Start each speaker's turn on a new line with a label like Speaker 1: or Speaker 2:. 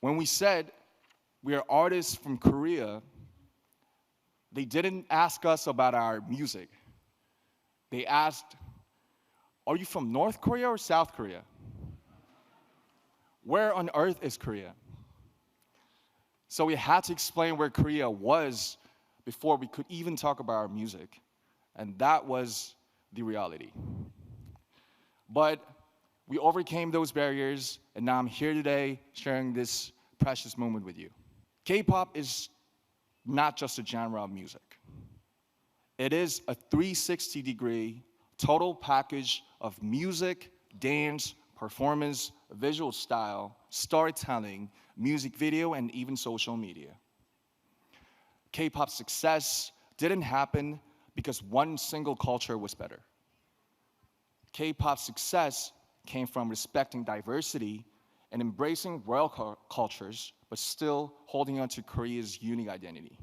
Speaker 1: When we said we are artists from Korea, they didn't ask us about our music. They asked, are you from North Korea or South Korea? Where on earth is Korea? So we had to explain where Korea was before we could even talk about our music. And that was the reality. But we overcame those barriers, and now I'm here today sharing this precious moment with you. K-pop is not just a genre of music. It is a 360-degree total package of music, dance, performance, visual style, storytelling, music video, and even social media. K-pop success didn't happen because one single culture was better. K-pop success came from respecting diversity and embracing world cultures, but still holding on to Korea's unique identity.